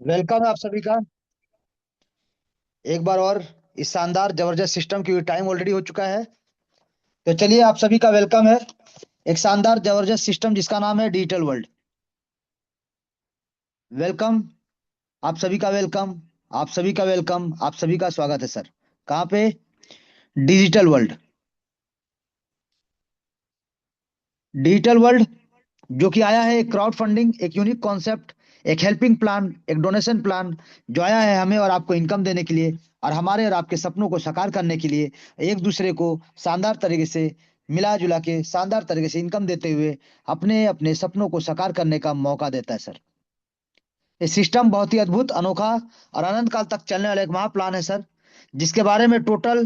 Welcome है आप सभी का एक बार और इस शानदार जबरदस्त सिस्टम की टाइम ऑलरेडी हो चुका है। तो चलिए आप सभी का वेलकम है एक शानदार जबरदस्त सिस्टम जिसका नाम है डिजिटल वर्ल्ड। वेलकम। आप सभी का वेलकम। आप सभी का वेलकम। आप सभी का स्वागत है सर। कहाँ पे? Digital world. डिजिटल वर्ल्ड जो कि आया है एक क्राउड फंडिंग, एक यूनिक कॉन्सेप्ट, एक हेल्पिंग प्लान, एक डोनेशन प्लान जो आया है हमें और आपको इनकम देने के लिए और हमारे और आपके सपनों को साकार करने के लिए, एक दूसरे को शानदार तरीके से मिला जुला के शानदार तरीके से इनकम देते हुए अपने अपने सपनों को साकार करने का मौका देता है सर। ये सिस्टम बहुत ही अद्भुत, अनोखा और अनंत काल तक चलने वाला एक महा प्लान है सर, जिसके बारे में टोटल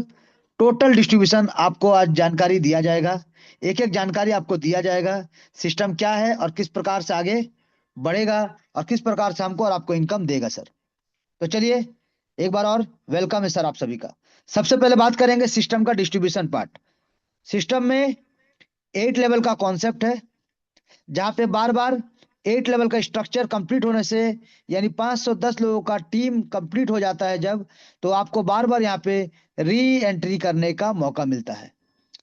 टोटल डिस्ट्रीब्यूशन आपको आज जानकारी दिया जाएगा। एक एक जानकारी आपको दिया जाएगा। सिस्टम क्या है और किस प्रकार से आगे बढ़ेगा और किस प्रकार से हमको और आपको इनकम देगा सर। तो चलिए एक बार और वेलकम है सर आप सभी का। सबसे पहले बात करेंगे सिस्टम का डिस्ट्रीब्यूशन पार्ट। सिस्टम में 8 लेवल का कॉन्सेप्ट है, जहां पे बार बार 8 लेवल का स्ट्रक्चर कंप्लीट होने से, यानी 510 लोगों का टीम कंप्लीट हो जाता है जब, तो आपको बार बार यहाँ पे री एंट्री करने का मौका मिलता है।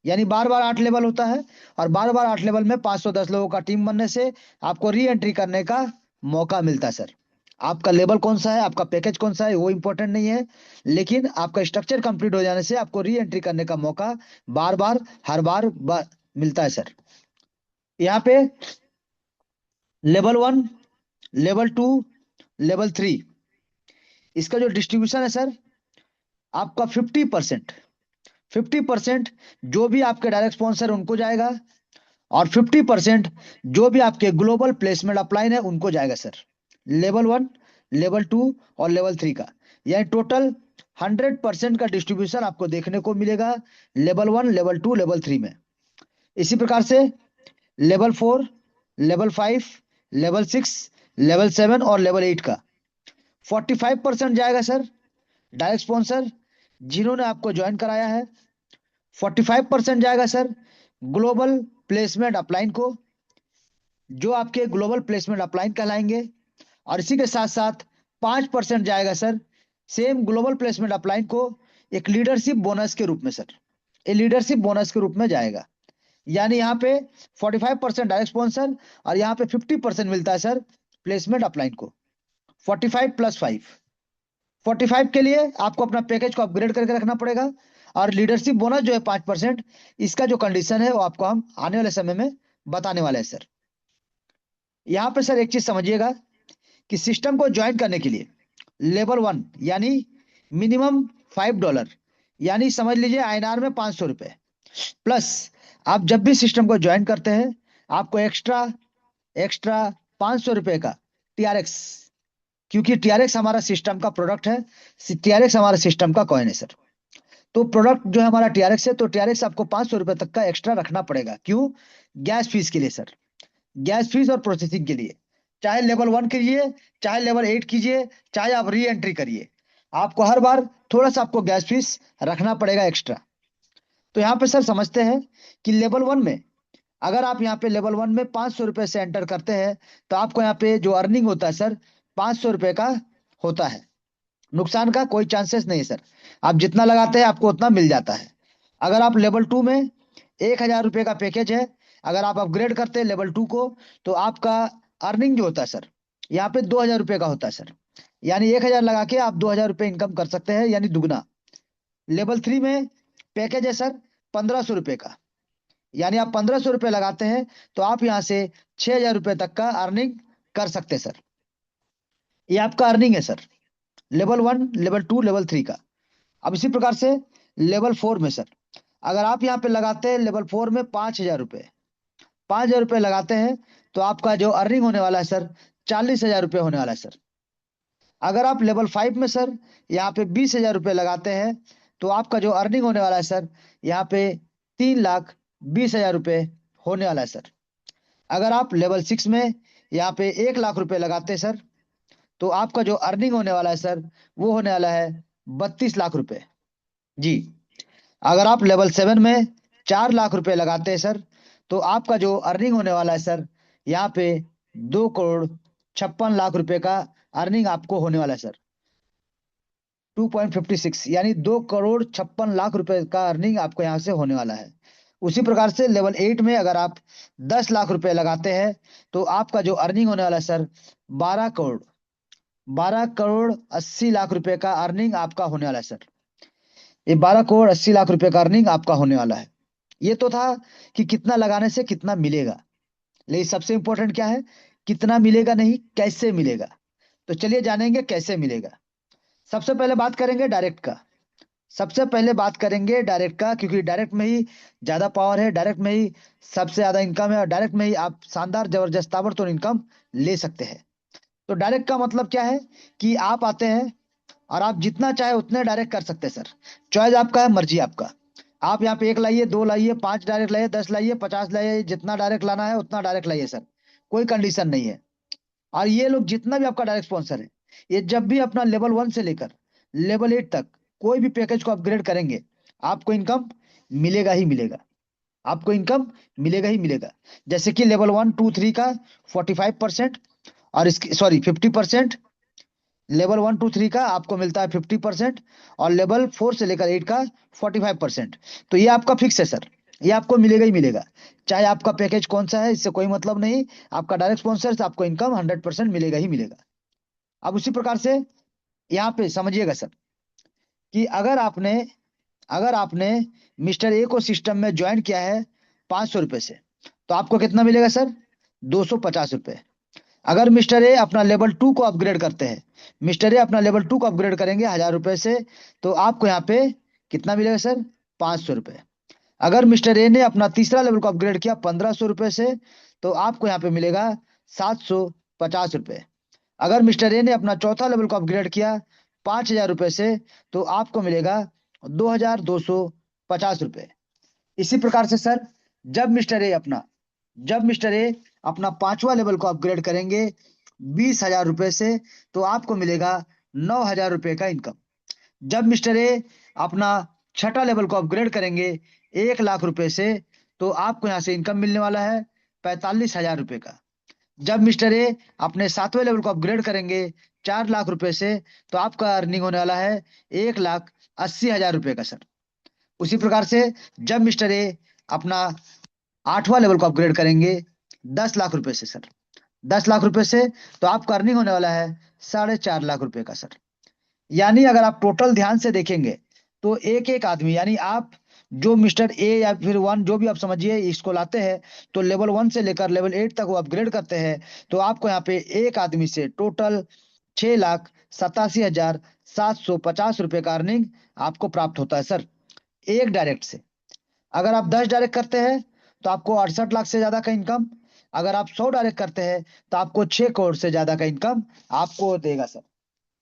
यानी बार बार 8 लेवल होता है और बार बार 8 लेवल में 510 लोगों का टीम बनने से आपको री एंट्री करने का मौका मिलता है सर। आपका लेवल कौन सा है, आपका पैकेज कौन सा है, वो इंपॉर्टेंट नहीं है, लेकिन आपका स्ट्रक्चर कंप्लीट हो जाने से आपको री एंट्री करने का मौका बार बार हर बार मिलता है सर। यहाँ पे लेवल 1, लेवल 2, लेवल 3, इसका जो डिस्ट्रीब्यूशन है सर, आपका 50%, 50% जो भी आपके डायरेक्ट स्पॉन्सर उनको जाएगा और 50% जो भी आपके ग्लोबल प्लेसमेंट अपलाइन है उनको जाएगा सर। लेवल 1, लेवल 2 और लेवल 3 का, यानी टोटल 100% का डिस्ट्रीब्यूशन आपको देखने को मिलेगा लेवल 1, लेवल 2, लेवल 3 में। इसी प्रकार से लेवल 4, लेवल 5, लेवल 6, लेवल 7 और लेवल 8 का 45% जाएगा सर डायरेक्ट स्पॉन्सर जिन्होंने आपको ज्वाइन कराया है। 45% जाएगा सर ग्लोबल प्लेसमेंट अपलाइन को, जो आपके ग्लोबल प्लेसमेंट अपलाइन कहलाएंगे। और इसी के साथ साथ 5% जाएगा sir same global placement upline को एक लीडरशिप बोनस के रूप में सर। ये लीडरशिप बोनस के रूप में जाएगा। यानी यहाँ पे 45% डायरेक्ट स्पॉन्सर और यहाँ पे 50% मिलता है सर प्लेसमेंट अपलाइन को। 45 + 5, 45 के लिए आपको अपना पैकेज को अपग्रेड करके रखना पड़ेगा। और लीडरशिप बोनस जो है 5%, इसका जो कंडीशन है वो आपको हम आने वाले समय में बताने वाले हैं सर। यहाँ पे सर एक चीज समझिएगा कि सिस्टम को ज्वाइन करने के लिए लेवल 1 यानी मिनिमम $5, यानी समझ लीजिए आईएनआर में ₹500, प्लस आप जब भी सिस्टम को ज्वाइन करते हैं आपको एक्स्ट्रा एक्स्ट्रा ₹500 का टीआरएक्स, क्योंकि टीआरएक्स हमारा सिस्टम का प्रोडक्ट है, टीआरएक्स हमारा सिस्टम का कॉइन है सर। तो प्रोडक्ट जो है हमारा टीआरएक्स है, तो टीआरएक्स आपको ₹500 तक का एक्स्ट्रा रखना पड़ेगा। क्यों? गैस फीस के लिए सर। गैस फीस और प्रोसेसिंग के लिए, चाहे लेवल 1 कीजिए, चाहे लेवल 8 कीजिए, चाहे आप री एंट्री करिए, आपको हर बार थोड़ा सा आपको गैस फीस रखना पड़ेगा एक्स्ट्रा। तो यहाँ पे सर समझते हैं कि लेवल 1 में, अगर आप यहाँ पे लेवल 1 में ₹500 से एंटर करते हैं तो आपको यहाँ पे जो अर्निंग होता है सर ₹500 का होता है। नुकसान का कोई चांसेस नहीं है सर। आप जितना लगाते हैं आपको उतना मिल जाता है। अगर आप लेवल 2 में ₹1000 का पैकेज है, अगर आप अपग्रेड करते हैं लेवल 2 को, तो आपका अर्निंग जो होता है सर यहाँ पे ₹2000 का होता है सर। यानी 1000 लगा के आप ₹2000 इनकम कर सकते हैं, यानी दुगना। लेवल 3 में पैकेज है सर ₹1500 का, यानी आप ₹1500 लगाते हैं तो आप यहाँ से ₹6000 तक का अर्निंग कर सकते हैं सर। ये आपका अर्निंग है सर लेवल 1, लेवल 2, लेवल 3 का। अब इसी प्रकार से लेवल 4 में सर, अगर आप यहाँ पे लगाते हैं लेवल 4 में ₹5000, ₹5000 लगाते हैं तो आपका जो अर्निंग होने वाला है सर ₹40000 होने वाला है सर। अगर आप लेवल 5 में सर यहाँ पे ₹20000 लगाते हैं तो आपका जो अर्निंग होने वाला है सर यहाँ पे ₹3,20,000 होने वाला है सर। अगर आप लेवल 6 में यहाँ पे ₹1,00,000 लगाते हैं सर तो आपका जो अर्निंग होने वाला है सर वो होने वाला है ₹32,00,000 जी। अगर आप लेवल 7 में ₹4,00,000 लगाते हैं सर तो आपका जो अर्निंग होने वाला है सर यहाँ पे 2.56 लाख रुपए का अर्निंग आपको होने वाला है सर। 2.56 यानी 2 करोड़ 56 लाख रुपए का अर्निंग आपको यहाँ से होने वाला है। उसी प्रकार से लेवल 8 में अगर आप 10 लाख रुपए लगाते हैं तो आपका जो अर्निंग होने वाला है सर, 12 करोड़ 12 करोड़ 80 लाख रुपए का अर्निंग आपका होने वाला है सर। ये 12 करोड़ 80 लाख रुपए का अर्निंग आपका होने वाला है। ये तो था कि कितना लगाने से कितना मिलेगा, लेकिन सबसे इंपॉर्टेंट क्या है, कितना मिलेगा नहीं, कैसे मिलेगा। तो चलिए जानेंगे कैसे मिलेगा। सबसे पहले बात करेंगे डायरेक्ट का। सबसे पहले बात करेंगे डायरेक्ट का, क्योंकि डायरेक्ट में ही ज्यादा पावर है, डायरेक्ट में ही सबसे ज्यादा इनकम है, और डायरेक्ट में ही आप शानदार जबरदस्त ताबड़तोड़ इनकम ले सकते हैं। तो डायरेक्ट का मतलब क्या है कि आप आते हैं और आप जितना चाहे उतने डायरेक्ट कर सकते हैं सर। चॉइस आपका है, मर्जी आपका। आप यहाँ पे 1 लाइए, 2 लाइए, 5 डायरेक्ट लाइए, 10 लाइए, 50 लाइए, जितना डायरेक्ट लाना है उतना डायरेक्ट लाइए सर। कोई कंडीशन नहीं है। और ये लोग जितना भी आपका डायरेक्ट स्पॉन्सर है, ये जब भी अपना लेवल 1 से लेकर लेवल 8 तक कोई भी पैकेज को अपग्रेड करेंगे, आपको इनकम मिलेगा ही मिलेगा। आपको इनकम मिलेगा ही मिलेगा। जैसे कि लेवल 1 2 3 का 45%, और इसकी सॉरी 50%। लेवल 1 2 3 का आपको मिलता है 50%, और लेवल 4 से लेकर 8 का 45%। तो ये आपका फिक्स है सर, ये आपको मिलेगा ही मिलेगा। चाहे आपका पैकेज कौन सा है, इससे कोई मतलब नहीं। आपका डायरेक्ट स्पॉन्सर से आपको इनकम 100% मिलेगा ही मिलेगा। अब उसी प्रकार से यहाँ पे समझिएगा सर, कि अगर आपने मिस्टर ए को सिस्टम में ज्वाइन किया है 500 रुपए से, तो आपको कितना मिलेगा सर, 250 रुपए। अगर मिस्टर ए अपना लेवल 2 को अपग्रेड करते हैं, मिस्टर ए अपना लेवल 2 को अपग्रेड करेंगे 1000 रुपए से, तो आपको यहाँ पे कितना मिलेगा सर, 500 रुपए। अगर मिस्टर ए ने अपना तीसरा लेवल को अपग्रेड किया 1500 रुपए से, तो आपको यहाँ पे मिलेगा 750 रुपए। अगर मिस्टर ए ने अपना चौथा लेवल को अपग्रेड किया 5000 रुपए से, तो आपको मिलेगा 2250 रुपए। इसी प्रकार से सर, जब मिस्टर ए अपना जब मिस्टर ए अपना पांचवा लेवल को अपग्रेड करेंगे 20,000 रुपए से, तो आपको मिलेगा 9,000 रुपए का इनकम। जब मिस्टर ए अपना छठा लेवल को अपग्रेड करेंगे 1 लाख रुपए से, तो आपको यहाँ से इनकम मिलने वाला है 45,000 रुपए का। जब मिस्टर ए अपने सातवें लेवल को अपग्रेड करेंगे 4 लाख रुपए से, तो आपका अर्निंग होने वाला है 1,80,000 रुपए का सर। उसी प्रकार से जब मिस्टर ए अपना आठवां लेवल को अपग्रेड करेंगे 10 लाख रुपए से सर, 10 लाख रुपए से, तो आपका अर्निंग होने वाला है 4.5 लाख रुपए का सर। यानी अगर आप टोटल ध्यान से देखेंगे, तो एक एक आदमी, यानी आप जो मिस्टर ए या फिर 1 जो भी आप समझिए इसको लाते हैं, तो लेवल 1 से लेकर लेवल 8 तक वो अपग्रेड करते हैं, तो आपको यहाँ पे एक आदमी से टोटल 6,87,750 रुपए का अर्निंग आपको प्राप्त होता है सर, एक डायरेक्ट से। अगर आप 10 डायरेक्ट करते हैं, तो आपको 68 लाख से ज्यादा का इनकम। अगर आप 100 डायरेक्ट करते हैं, तो आपको 6 करोड़ से ज्यादा का इनकम आपको देगा सर।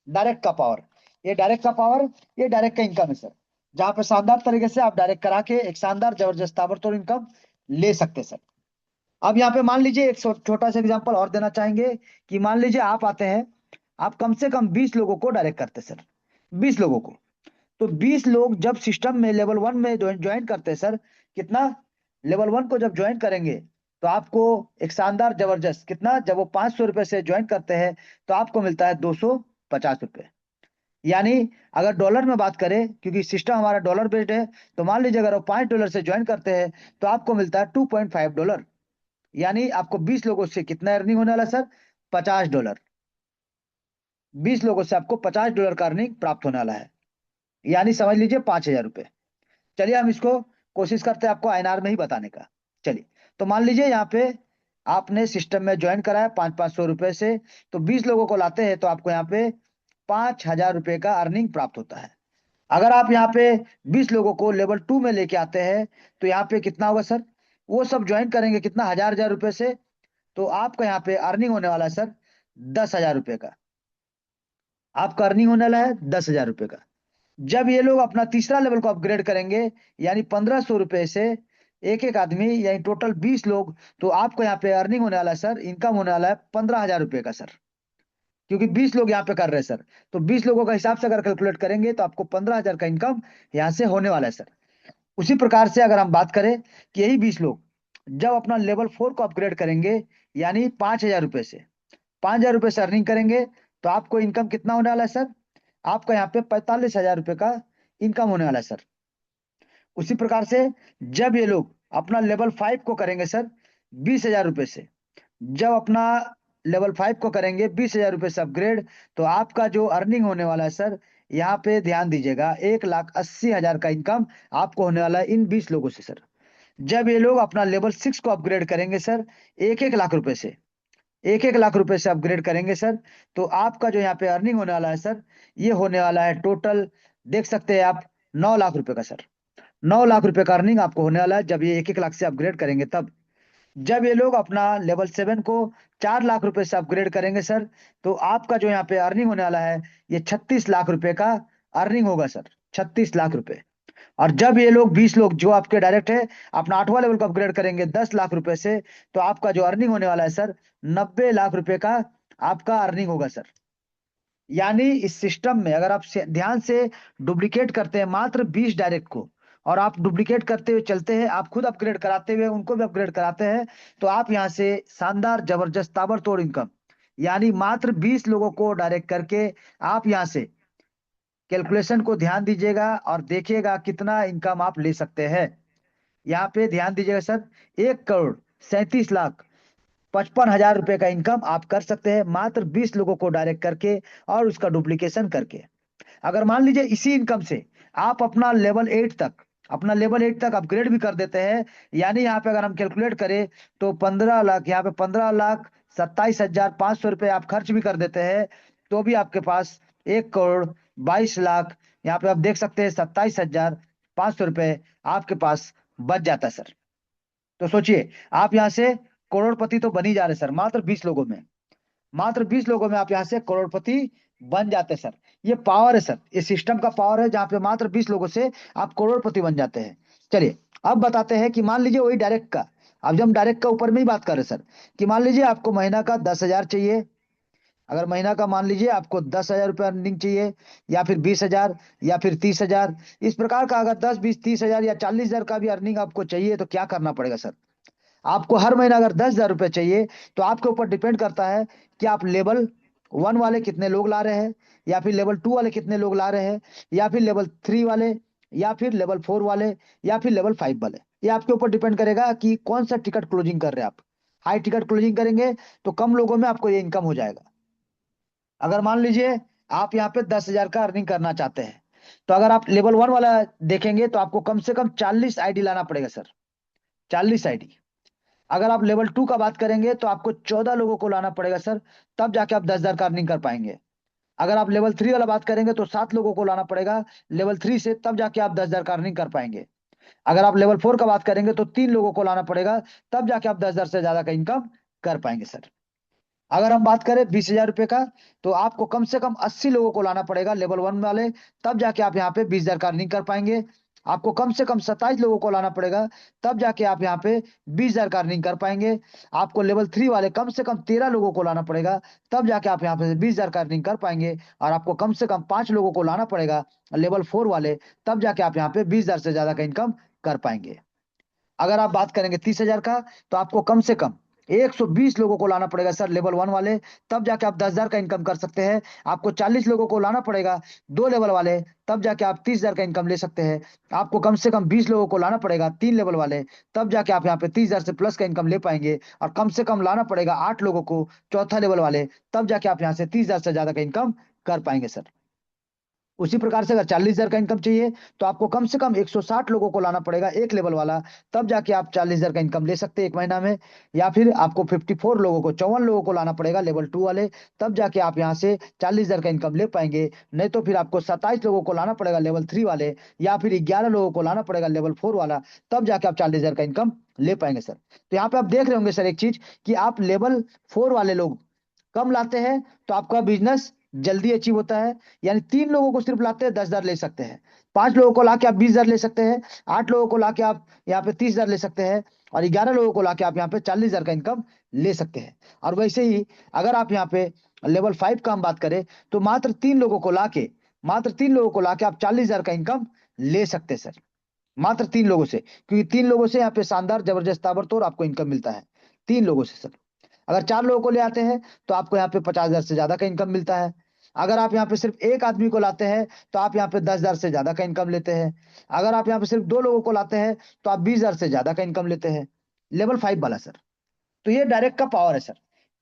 डायरेक्ट का पावर, ये डायरेक्ट का पावर, ये डायरेक्ट का इनकम है सर, जहां पे शानदार तरीके से आप डायरेक्ट करा के एक शानदार जबरदस्त ताबड़तोड़ इनकम ले सकते हैं सर। अब यहाँ पे मान लीजिए एक छोटा सा एग्जांपल और देना चाहेंगे, कि मान लीजिए आप आते हैं, आप कम से कम 20 लोगों को डायरेक्ट करते हैं सर, 20 लोगों को। तो 20 लोग जब सिस्टम में लेवल 1 में ज्वाइन करते हैं सर, कितना, लेवल 1 को जब ज्वाइन करेंगे, तो आपको एक शानदार जबरदस्त कितना, जब वो 500 रुपए से ज्वाइन करते हैं, तो आपको मिलता है 250 रुपए। यानी अगर डॉलर में बात करें, क्योंकि सिस्टम हमारा डॉलर बेस्ड है, तो मान लीजिए अगर वो $5 से ज्वाइन करते हैं, तो आपको मिलता है $2.5। यानी आपको 20 लोगों से कितना अर्निंग होने वाला है सर, $50। 20 लोगों से आपको $50 का अर्निंग प्राप्त होने वाला है, यानी समझ लीजिए 5,000 रुपए। चलिए हम इसको कोशिश करते हैं आपको आईएनआर में ही बताने का। चलिए, तो मान लीजिए यहाँ पे आपने सिस्टम में ज्वाइन करा है 500-500 रुपए से, तो 20 लोगों को लाते हैं, तो आपको यहाँ पे 5,000 रुपए का अर्निंग प्राप्त होता है। अगर आप यहाँ पे 20 लोगों को लेवल 2 में लेके आते हैं, तो यहाँ पे कितना होगा सर, वो सब ज्वाइन करेंगे कितना, 1,000 रुपए से, तो आपका यहाँ पे अर्निंग होने वाला है सर 10,000 रुपए का। आपका अर्निंग होने वाला है 10,000 रुपए का। जब ये लोग अपना तीसरा लेवल को अपग्रेड करेंगे, यानी 1,500 रुपए से, एक एक आदमी यानी टोटल 20 लोग, तो आपको यहाँ पे अर्निंग होने वाला है सर, इनकम होने वाला है 15,000 रुपए का सर। क्योंकि 20 लोग यहाँ पे कर रहे हैं सर, तो 20 लोगों का हिसाब से अगर कैलकुलेट करेंगे, तो आपको 15,000 का इनकम यहाँ से होने वाला है सर। उसी प्रकार से अगर हम बात करें कि यही 20 लोग जब अपना लेवल 4 को अपग्रेड करेंगे, यानी 5,000 रुपए से, 5,000 रुपये से अर्निंग करेंगे तो आपको इनकम कितना होने वाला है सर? आपका यहाँ पे 45,000 रुपये का इनकम होने वाला है सर। उसी प्रकार से जब ये लोग अपना लेवल 5 को करेंगे सर 20,000 रुपये से, जब अपना लेवल 5 को करेंगे 20,000 रुपये से अपग्रेड, तो आपका जो अर्निंग होने वाला है सर, यहाँ पे ध्यान दीजिएगा, 1,80,000 का इनकम आपको होने वाला है इन 20 लोगों से सर। जब ये लोग अपना लेवल 6 को अपग्रेड करेंगे सर, 1,00,000 रुपये से, 1,00,000 रुपये से अपग्रेड करेंगे सर, तो आपका जो यहाँ पे अर्निंग होने वाला है सर, ये होने वाला है टोटल, देख सकते हैं आप, 9,00,000 रुपये का सर। 9,00,000 रुपये का अर्निंग आपको होने वाला है जब ये 1,00,000 से अपग्रेड करेंगे तब। जब ये लोग अपना लेवल 7 को 4,00,000 रुपये से अपग्रेड करेंगे सर, तो आपका जो यहाँ पे अर्निंग होने वाला है, ये 36,00,000 रुपये का अर्निंग होगा सर, 36,00,000 रुपये। और जब ये लोग 20 लोग जो आपके डायरेक्ट है अपना 8वां लेवल को अपग्रेड करेंगे 10,00,000 रुपये से, तो आपका जो अर्निंग होने वाला है सर, 90,00,000 रुपये का आपका अर्निंग होगा सर। यानी इस सिस्टम में अगर आप ध्यान से डुप्लीकेट करते हैं मात्र 20 डायरेक्ट को, और आप डुप्लीकेट करते हुए चलते हैं, आप खुद अपग्रेड कराते हुए उनको भी अपग्रेड कराते हैं, तो आप यहाँ से शानदार जबरदस्त ताबड़तोड़ इनकम, यानी मात्र 20 लोगों को डायरेक्ट करके आप यहाँ से कैलकुलेशन को ध्यान दीजिएगा और देखिएगा कितना इनकम आप ले सकते हैं। यहाँ पे ध्यान दीजिएगा सर, 1,37,55,000 रुपए का इनकम आप कर सकते हैं मात्र 20 लोगों को डायरेक्ट करके और उसका डुप्लीकेशन करके। अगर मान लीजिए इसी इनकम से आप अपना लेवल 8 तक अपग्रेड भी कर देते हैं, यानी यहाँ पे अगर हम कैलकुलेट करें तो 15 लाख, यहाँ पे 15,27,500 रुपये आप खर्च भी कर देते हैं, तो भी आपके पास 1,22,00,000, यहाँ पे आप देख सकते हैं 27,500 रुपये आपके पास बच जाता है सर। तो सोचिए, आप यहाँ से करोड़पति तो बन ही जा रहे सर, मात्र 20 लोगों में आप यहाँ से करोड़पति बन जाते हैं सर। ये पावर है सर, ये सिस्टम का पावर है, जहाँ पे मात्र 20 लोगों से आप करोड़पति बन जाते हैं। चलिए अब बताते हैं कि मान लीजिए वही डायरेक्ट का, अब जब हम डायरेक्ट का ऊपर में ही बात कर रहे हैं सर, कि मान लीजिए आपको महीना का 10,000 चाहिए। अगर महीना का मान लीजिए आपको 10,000 रुपये अर्निंग चाहिए, या फिर 20,000, या फिर 30,000, इस प्रकार का अगर 10, 20, 30,000 या 40,000 का भी अर्निंग आपको चाहिए, तो क्या करना पड़ेगा सर? आपको हर महीना अगर 10,000 रुपये चाहिए, तो आपके ऊपर डिपेंड करता है कि आप लेवल 1 वाले कितने लोग ला रहे हैं, या फिर लेवल 2 वाले कितने लोग ला रहे हैं, या फिर लेवल 3 वाले, या फिर लेवल 4 वाले, या फिर लेवल 5 वाले। ये आपके ऊपर डिपेंड करेगा कि कौन सा टिकट क्लोजिंग कर रहे हैं आप। हाई टिकट क्लोजिंग करेंगे तो कम लोगों में आपको ये इनकम हो जाएगा। अगर मान लीजिए आप यहाँ पे 10,000 का अर्निंग करना चाहते हैं, तो अगर आप लेवल 1 वाला देखेंगे तो आपको कम से कम 40 आईडी लाना पड़ेगा सर, 40 आईडी। अगर आप लेवल 2 का बात करेंगे तो आपको 14 लोगों को लाना पड़ेगा सर, तब जाके आप 10,000 का अर्निंग कर पाएंगे। अगर आप लेवल 3 वाला बात करेंगे तो 7 लोगों को लाना पड़ेगा लेवल 3 से, तब जाके आप 10,000 का अर्निंग कर पाएंगे। अगर आप लेवल 4 का बात करेंगे तो 3 लोगों को लाना पड़ेगा, तब जाके आप 10,000 से ज्यादा का इनकम कर पाएंगे सर। अगर हम बात करें 20,000 रुपये का, तो आपको कम से कम 80 लोगों को लाना पड़ेगा लेवल 1 वाले, तब जाके आप यहाँ पे 20,000 का अर्निंग कर पाएंगे। आपको कम से कम 27 लोगों को लाना पड़ेगा, तब जाके आप यहाँ पे 20,000 का अर्निंग कर पाएंगे। आपको लेवल 3 वाले कम से कम 13 लोगों को लाना पड़ेगा, तब जाके आप यहाँ पे 20,000 का अर्निंग कर पाएंगे। और आपको कम से कम 5 लोगों को लाना पड़ेगा लेवल 4 वाले, तब जाके आप यहाँ पे 20,000 से ज्यादा का इनकम कर पाएंगे। अगर आप बात करेंगे 30,000 का, तो आपको कम से कम 120 लोगों को लाना पड़ेगा सर लेवल 1 वाले, तब जाके आप 10,000 का इनकम कर सकते हैं। आपको 40 लोगों को लाना पड़ेगा 2 लेवल वाले, तब जाके आप 30,000 का इनकम ले सकते हैं। आपको कम से कम 20 लोगों को लाना पड़ेगा 3 लेवल वाले, तब जाके आप यहाँ पे 30,000 से प्लस का इनकम ले पाएंगे। और कम से कम लाना पड़ेगा 8 लोगों को चौथा लेवल वाले, तब जाके आप यहाँ से 30,000 से ज्यादा का इनकम कर पाएंगे सर। उसी प्रकार से अगर 40,000 का इनकम चाहिए, तो आपको कम से कम 160 लोगों को लाना पड़ेगा एक लेवल वाला, तब जाके आप 40,000 का इनकम ले सकते हैं एक महीना में। या फिर आपको 54 लोगों को, 54 लोगों को लाना पड़ेगा लेवल 2 वाले, तब जाके आप यहाँ से 40,000 का इनकम ले पाएंगे। नहीं तो फिर आपको 27 लोगों को लाना पड़ेगा लेवल 3 वाले, या फिर 11 लोगों को लाना पड़ेगा लेवल 4 वाला, तब जाके आप 40,000 का इनकम ले पाएंगे सर। तो यहाँ पे आप देख रहे होंगे सर एक चीज, कि आप लेवल 4 वाले लोग कम लाते हैं तो आपका बिजनेस जल्दी अचीव होता है। यानी 3 लोगों को सिर्फ लाते हैं 10,000 ले सकते हैं, 5 लोगों को लाके आप 20,000 ले सकते हैं, 8 लोगों को लाके आप यहाँ पे 30,000 ले सकते हैं, और 11 लोगों को लाके आप यहाँ पे 40,000 का इनकम ले सकते हैं। और वैसे ही अगर आप यहाँ पे लेवल 5 का हम बात करें, तो मात्र तीन लोगों को लाके आप 40,000 का इनकम ले सकते हैं सर, मात्र 3 लोगों से। क्योंकि 3 लोगों से यहाँ पे शानदार जबरदस्त ताबड़तोड़ आपको इनकम मिलता है, 3 लोगों से सर। अगर 4 लोगों को ले आते हैं तो आपको यहाँ पे 50,000 से ज्यादा का इनकम मिलता है। अगर आप यहाँ पे सिर्फ एक आदमी को लाते हैं तो आप यहाँ पे 10,000 से ज्यादा का इनकम लेते हैं। अगर आप यहाँ पे सिर्फ 2 लोगों को लाते हैं तो आप 20,000 से ज्यादा का इनकम लेते हैं, लेवल 5 वाला सर। तो ये डायरेक्ट का पावर है सर,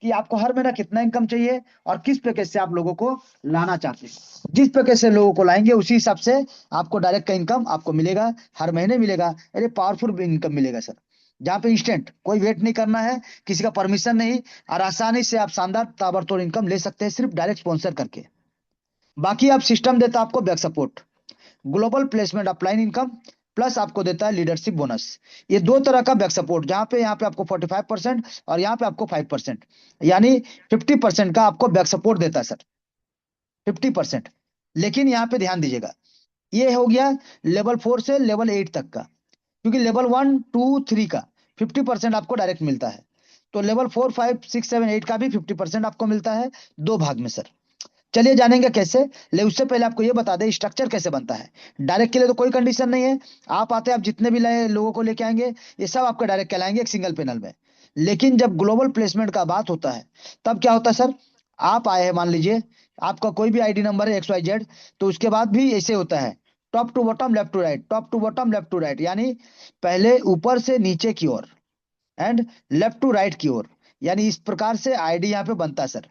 कि आपको हर महीना कितना इनकम चाहिए और किस पैकेज से आप लोगों को लाना चाहते हैं। जिस पैकेज से लोगों को लाएंगे उसी हिसाब से आपको डायरेक्ट का इनकम आपको मिलेगा, हर महीने मिलेगा। अरे पावरफुल इनकम मिलेगा सर, जहाँ पे इंस्टेंट, कोई वेट नहीं करना है, किसी का परमिशन नहीं, और आसानी से आप शानदार ताबड़तोड़ इनकम ले सकते हैं सिर्फ डायरेक्ट स्पॉन्सर करके। बाकी आप सिस्टम देता है आपको back support, global placement upline income, plus आपको देता है लीडरशिप बोनस। ये दो तरह का बैक सपोर्ट, जहां पे यहाँ पे आपको 45% और यहाँ पे आपको 5%, यानी 50% का आपको बैक सपोर्ट देता है सर, 50%। लेकिन यहाँ पे ध्यान दीजिएगा, ये हो गया लेवल 4 से लेवल 8 तक का, क्योंकि लेवल 1 2 3 का 50% आपको डायरेक्ट मिलता है। तो लेवल 4 5 6 7 8 का भी 50% आपको मिलता है, दो भाग में सर। चलिए जानेंगे कैसे। ले उससे पहले आपको ये बता दें स्ट्रक्चर कैसे बनता है। डायरेक्ट के लिए तो कोई कंडीशन नहीं है, आप आते हैं, आप जितने भी लोगों को लेके आएंगे ये सब आपके डायरेक्ट कहलाएंगे एक सिंगल पैनल में। लेकिन जब ग्लोबल प्लेसमेंट का बात होता है तब क्या होता है सर, आप आए हैं, मान लीजिए आपका कोई भी आईडी नंबर है XYZ, तो उसके बाद भी ऐसे होता है, top to bottom left to right, top to bottom left to right, यानी पहले ऊपर से नीचे की ओर एंड लेफ्ट टू राइट की ओर, यानी इस प्रकार से आईडी यहाँ पे बनता है सर।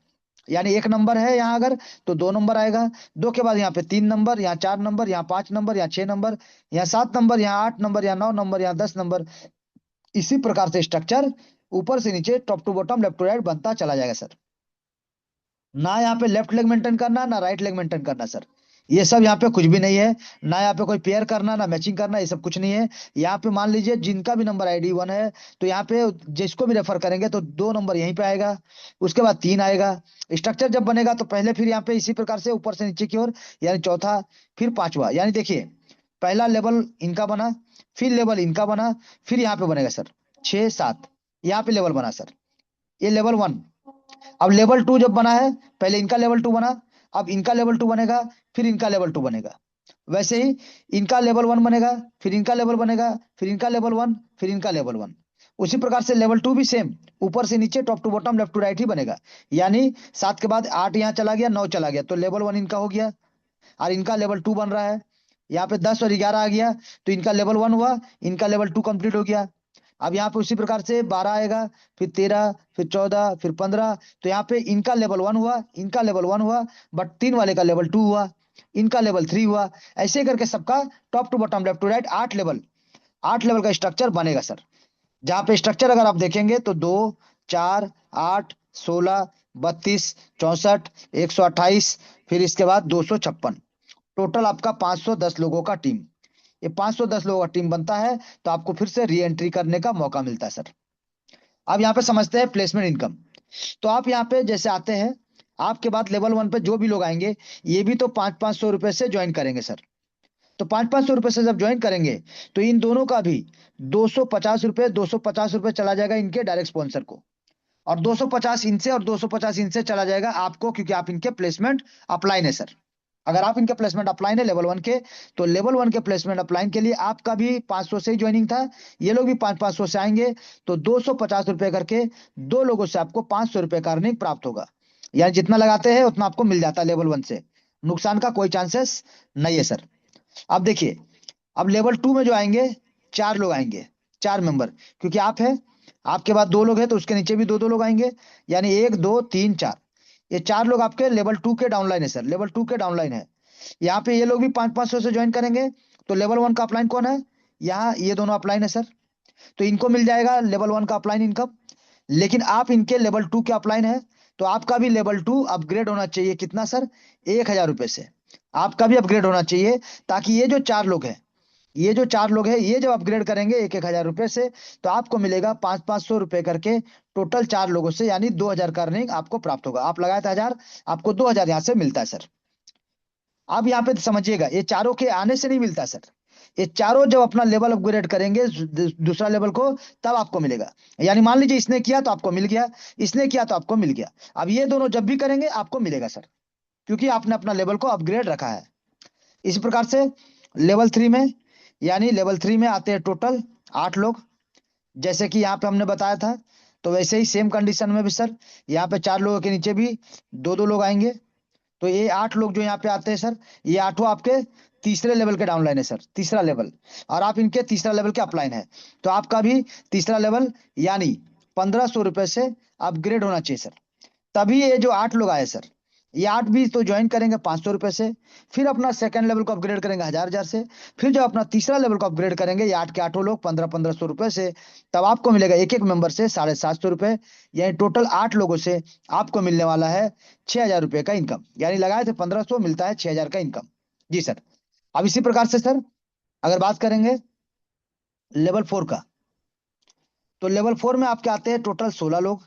यानी एक नंबर है यहाँ अगर, तो 2 नंबर आएगा, दो के बाद यहाँ पे 3 नंबर, यहाँ 4 नंबर, यहाँ 5 नंबर, यहाँ 6 नंबर, यहाँ 7 नंबर, यहाँ 8 नंबर, यहाँ 9 नंबर, यहाँ 10 नंबर। इसी प्रकार से स्ट्रक्चर ऊपर से नीचे top to bottom left to right बनता चला जाएगा सर। ना यहाँ पे लेफ्ट लेग मेंटेन करना, ना राइट लेग मेंटेन करना सर, ये सब यहाँ पे कुछ भी नहीं है। ना यहाँ पे कोई पेयर करना, ना मैचिंग करना, ये सब कुछ नहीं है। यहाँ पे मान लीजिए जिनका भी नंबर ID 1 है, तो यहाँ पे जिसको भी रेफर करेंगे तो 2 नंबर यहीं पे आएगा, उसके बाद 3 आएगा। स्ट्रक्चर जब बनेगा तो पहले फिर यहाँ पे इसी प्रकार से ऊपर से नीचे की ओर, यानी चौथा, फिर पांचवा, यानी देखिए पहला लेवल इनका बना, फिर लेवल इनका बना, फिर यहाँ पे बनेगा सर 6 7, यहाँ पे लेवल बना सर, ये लेवल 1। अब लेवल 2 जब बना है, पहले इनका लेवल 2 बना, अब इनका लेवल 2 बनेगा, फिर इनका लेवल 2 बनेगा। वैसे ही इनका लेवल 1 बनेगा, फिर इनका लेवल बनेगा, फिर इनका लेवल 1, फिर इनका लेवल 1। उसी प्रकार से लेवल 2 भी सेम, ऊपर से नीचे top to bottom left to right ही बनेगा। यानी 7 के बाद 8 यहाँ चला गया, 9 चला गया, तो लेवल 1 इनका हो गया, और इनका लेवल 2 बन रहा है। यहाँ पे 10 और 11 आ गया, तो इनका लेवल 1 हुआ, इनका लेवल 2 कंप्लीट हो गया। अब यहाँ पे उसी प्रकार से 12 आएगा, फिर 13, फिर 14, फिर 15, तो यहाँ पे इनका लेवल 1 हुआ, इनका लेवल 1 हुआ, बट 3 वाले का लेवल 2 हुआ, इनका लेवल 3 हुआ। ऐसे करके सबका top to bottom left to right 8 level, 8 level का स्ट्रक्चर बनेगा सर। जहाँ पे स्ट्रक्चर अगर आप देखेंगे तो 2 4 8 16 32 64 128, फिर इसके बाद 256, टोटल आपका 510 लोगों का टीम। ये 510 लोगों का टीम बनता है, तो आपको फिर से री एंट्री करने का मौका मिलता है सर। अब यहाँ पे समझते हैं प्लेसमेंट इनकम। तो आप यहाँ पे जैसे आते हैं, आपके बाद लेवल 1 पे जो भी लोग आएंगे ये भी तो 500 500 रुपए से ज्वाइन करेंगे सर। तो 500 500 रुपए से जब ज्वाइन करेंगे तो इन दोनों का भी 250 रुपए, 250 रुपए चला जाएगा इनके डायरेक्ट स्पॉन्सर को, और 250 इनसे और 250 इनसे चला जाएगा आपको, क्योंकि आप इनके प्लेसमेंट अपलाइन है सर। अगर आप इनके प्लेसमेंट अपलाइन है लेवल 1 के, तो लेवल 1 के प्लेसमेंट अपलाइन के लिए आपका भी 500 से ही ज्वाइनिंग था, ये लोग भी 500 से आएंगे, तो 250 रुपए करके दो लोगों से आपको 500 रुपए का अर्निंग प्राप्त होगा। यानी जितना लगाते हैं उतना आपको मिल जाता है लेवल 1 से, नुकसान का कोई चांसेस नहीं है सर। अब देखिए, अब लेवल 2 में जो आएंगे, 4 लोग आएंगे, 4 मेंबर, क्योंकि आप है, आपके बाद 2 लोग हैं तो उसके नीचे भी 2 2 लोग आएंगे, यानी 1 2 3 4। ये 4 लोग आपके लेवल 2 के डाउनलाइन है सर, लेवल 2 के डाउनलाइन है। यहाँ पे ये लोग भी 500 500 से ज्वाइन करेंगे। तो लेवल 1 का अपलाइन कौन है, यहाँ ये दोनों अपलाइन है सर, तो इनको मिल जाएगा लेवल 1 का अपलाइन इनकम। लेकिन आप इनके लेवल 2 के अपलाइन है, तो आपका भी लेवल 2 अपग्रेड होना चाहिए, कितना सर, 1,000 रुपए से आपका भी अपग्रेड होना चाहिए, ताकि ये जो 4 लोग हैं, ये जो 4 लोग हैं, ये जब अपग्रेड करेंगे 1 1 हजार रुपए से, तो आपको मिलेगा 500 500 रुपए करके, टोटल 4 लोगों से, यानी 2,000 का अर्निंग आपको प्राप्त होगा। आप लगाए थे 1,000, आपको 2,000 यहाँ से मिलता है सर। अब यहाँ पे समझिएगा, ये चारों के आने से नहीं मिलता सर, ये चारों जब अपना लेवल अपग्रेड करेंगे दूसरा लेवल को, तब आपको मिलेगा। यानी मान लीजिए इसने किया तो आपको मिल गया, इसने किया तो आपको मिल गया, अब ये दोनों जब भी करेंगे आपको मिलेगा सर, क्योंकि आपने अपना लेवल को अपग्रेड रखा है। इसी प्रकार से लेवल 3 में, यानी लेवल 3 में आते हैं टोटल 8 लोग, जैसे कि यहाँ पे हमने बताया था, तो वैसे ही सेम कंडीशन में भी सर यहाँ पे 4 लोगों के नीचे भी 2-2 लोग आएंगे। तो ये 8 लोग जो यहाँ पे आते हैं सर, ये 8 आपके तीसरे लेवल के डाउनलाइन है सर, तीसरा लेवल। और आप इनके तीसरा लेवल के अपलाइन है। तो आपका भी तीसरा लेवल यानी 1500 रुपए से अपग्रेड होना चाहिए सर। तभी ये जो 8 लोग आए सर, ये 8 भी तो ज्वाइन करेंगे 500 रुपए से। फिर अपना सेकंड लेवल को अपग्रेड करेंगे 1000 1000 से। फिर जब अपना तीसरा लेवल को अपग्रेड करेंगे ये 8 के 8 लोग 1500 1500 रुपए से। तब आपको मिलेगा एक एक मेंबर से 750 रुपए। यानी टोटल 8 लोगों से आपको मिलने वाला है 6000 रुपए का इनकम। यानी लगाए थे 1500, मिलता है 6000 का इनकम। जी सर। अब इसी प्रकार से सर अगर बात करेंगे लेवल 4 का, तो लेवल 4 में आपके आते हैं टोटल 16 लोग।